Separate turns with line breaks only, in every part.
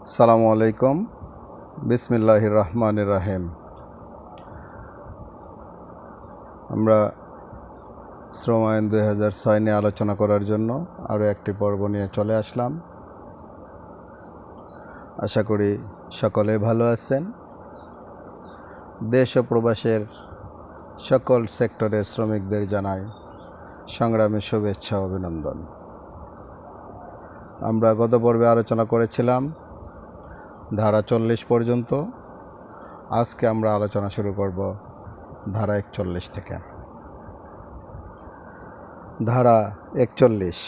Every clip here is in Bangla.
আসসালামু আলাইকুম। বিসমিল্লাহির রহমানির রহিম। আমরা শ্রম আইন 2006 নিয়ে আলোচনা করার জন্য আরও একটি পর্ব নিয়ে চলে আসলাম। আশা করি সকলে ভালো আছেন। দেশ ও প্রবাসের সকল সেক্টরের শ্রমিকদের জানাই সংগ্রামী শুভেচ্ছা ও অভিনন্দন। আমরা গত পর্বে আলোচনা করেছিলাম ধারা 40 পর্যন্ত। আজকে আমরা আলোচনা শুরু করব ধারা 41 থেকে। ধারা 41,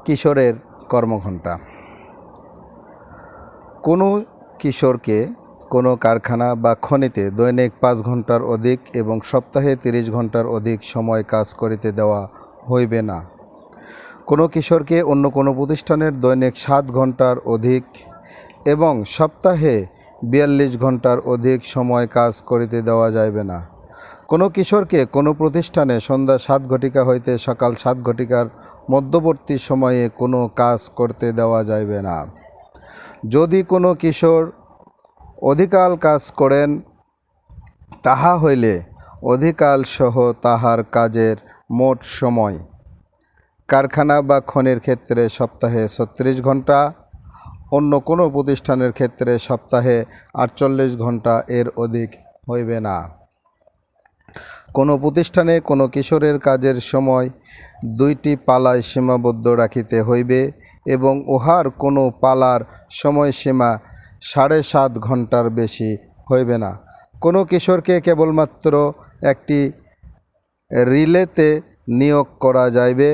কিশোরের কর্মঘণ্টা। কোনো কিশোরকে কোনো কারখানা বা খনিতে দৈনিক 5 ঘন্টার অধিক এবং সপ্তাহে 30 ঘন্টার অধিক সময় কাজ করিতে দেওয়া হইবে না। কোনো কিশোরকে অন্য কোনো প্রতিষ্ঠানের দৈনিক 7 ঘন্টার অধিক এবং সপ্তাহে 42 ঘন্টার অধিক সময় কাজ করিতে দেওয়া যাইবে না। কোনো কিশোরকে কোনো প্রতিষ্ঠানে সন্ধ্যা 7 ঘটিকা হইতে সকাল 7 ঘটিকার মধ্যবর্তী সময়ে কোনো কাজ করতে দেওয়া যাইবে না। যদি কোনো কিশোর অধিকাল কাজ করেন, তাহা হইলে অধিকাল সহ তাহার কাজের মোট সময় কারখানা বা খনির ক্ষেত্রে সপ্তাহে 36 ঘন্টা, অন্য কোনো প্রতিষ্ঠানের ক্ষেত্রে সপ্তাহে 48 ঘন্টা, এর অধিক হইবে না। কোনো প্রতিষ্ঠানে কোনো কিশোরের কাজের সময় 2টি পালায় সীমাবদ্ধ রাখিতে হইবে এবং উহার কোনো পালার সময়সীমা 7.5 ঘন্টার বেশি হইবে না। কোনো কিশোরকে কেবলমাত্র একটি রিলেতে নিয়োগ করা যাইবে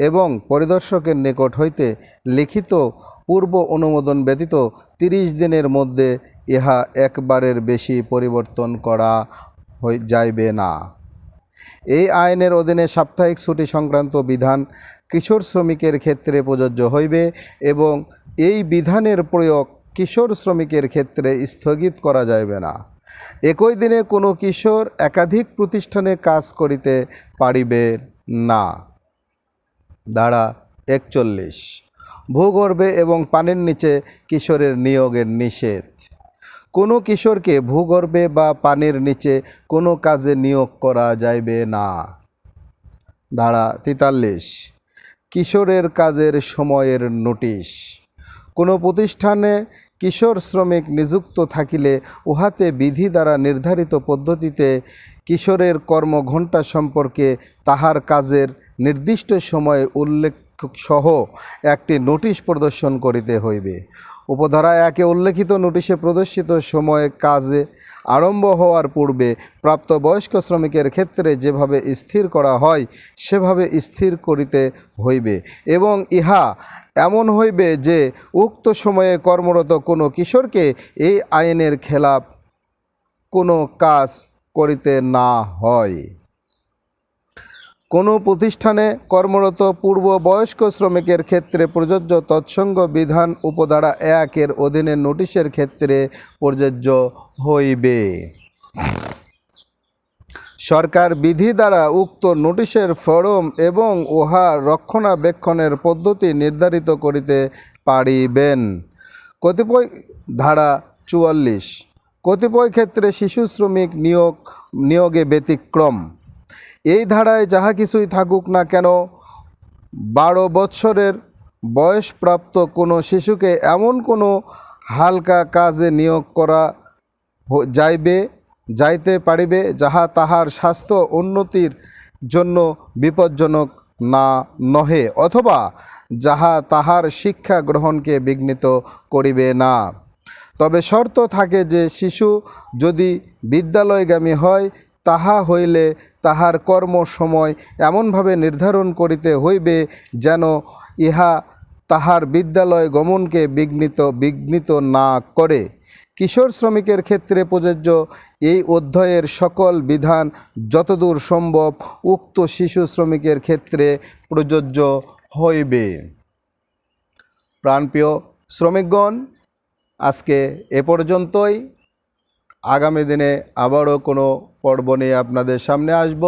এবং পরিদর্শকের নিকট হইতে লিখিত পূর্ব অনুমোদন ব্যতীত 30 দিনের মধ্যে ইহা একবারের বেশি পরিবর্তন করা যাইবে না। এই আইনের অধীনে সাপ্তাহিক ছুটি সংক্রান্ত বিধান কিশোর শ্রমিকের ক্ষেত্রে প্রযোজ্য হইবে এবং এই বিধানের প্রয়োগ কিশোর শ্রমিকের ক্ষেত্রে স্থগিত করা যাইবে না। একই দিনে কোনো কিশোর একাধিক প্রতিষ্ঠানে কাজ করিতে পারিবে না। ধারা 41, ভূগর্ভে এবং পানির নিচে কিশোরের নিয়োগের নিষেধ। কোনো কিশোরকে ভূগর্ভে বা পানির নিচে কোনো কাজে নিয়োগ করা যাইবে না। ধারা 43, কিশোরের কাজের সময়ের নোটিশ। কোনো প্রতিষ্ঠানে কিশোর শ্রমিক নিযুক্ত থাকিলে উহাতে বিধি দ্বারা নির্ধারিত পদ্ধতিতে কিশোরের কর্মঘণ্টা সম্পর্কে তাহার কাজের নির্দিষ্ট সময়ে উল্লেখ সহ একটি নোটিশ প্রদর্শন করিতে হইবে। উপধারা 1-এ উল্লেখিত নোটিশে প্রদর্শিত সময়ে কাজে আরম্ভ হওয়ার পূর্বে প্রাপ্তবয়স্ক শ্রমিকের ক্ষেত্রে যেভাবে স্থির করা হয় সেভাবে স্থির করিতে হইবে এবং ইহা এমন হইবে যে উক্ত সময়ে কর্মরত কোনো কিশোরকে এই আইনের খেলাপ কোনো কাজ করিতে না হয়। কোনো প্রতিষ্ঠানে কর্মরত পূর্ববয়স্ক শ্রমিকের ক্ষেত্রে প্রযোজ্য তৎসঙ্গ বিধান উপধারা 1-এর অধীনে নোটিশের ক্ষেত্রে প্রযোজ্য হইবে। সরকার বিধি দ্বারা উক্ত নোটিশের ফরম এবং উহা রক্ষণাবেক্ষণের পদ্ধতি নির্ধারিত করিতে পারিবেন। কতিপয় ধারা 44, কতিপয় ক্ষেত্রে শিশু শ্রমিক নিয়োগে ব্যতিক্রম। এই ধারায় যাহা কিছুই থাকুক না কেন, 12 বৎসরের বয়সপ্রাপ্ত কোনো শিশুকে এমন কোনো হালকা কাজে নিয়োগ করা যাইতে পারিবে যাহা তাহার স্বাস্থ্য উন্নতির জন্য বিপজ্জনক নহে অথবা যাহা তাহার শিক্ষা গ্রহণকে বিঘ্নিত করিবে না। তবে শর্ত থাকে যে শিশু যদি বিদ্যালয়গামী হয়, তাহা হইলে তাহার কর্মসময় এমনভাবে নির্ধারণ করিতে হইবে যেন ইহা তাহার বিদ্যালয় গমনকে বিঘ্নিত না করে। কিশোর শ্রমিকের ক্ষেত্রে প্রযোজ্য এই অধ্যায়ের সকল বিধান যতদূর সম্ভব উক্ত শিশু শ্রমিকের ক্ষেত্রে প্রযোজ্য হইবে। প্রাণপ্রিয় শ্রমিকগণ, আজকে এ পর্যন্তই। আগামী দিনে আবারও কোনো পর্ব নিয়ে আপনাদের সামনে আসব।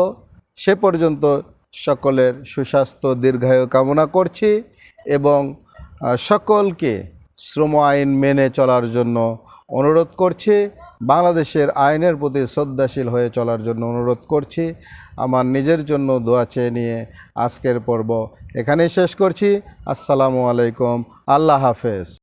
সে পর্যন্ত সকলের সুস্বাস্থ্য দীর্ঘায়ু কামনা করছি এবং সকলকে শ্রম আইন মেনে চলার জন্য অনুরোধ করছি। বাংলাদেশের আইনের প্রতি শ্রদ্ধাশীল হয়ে চলার জন্য অনুরোধ করছি। আমার নিজের জন্য দোয়া চেয়ে নিয়ে আজকের পর্ব এখানেই শেষ করছি। আসসালামু আলাইকুম। আল্লাহ হাফেজ।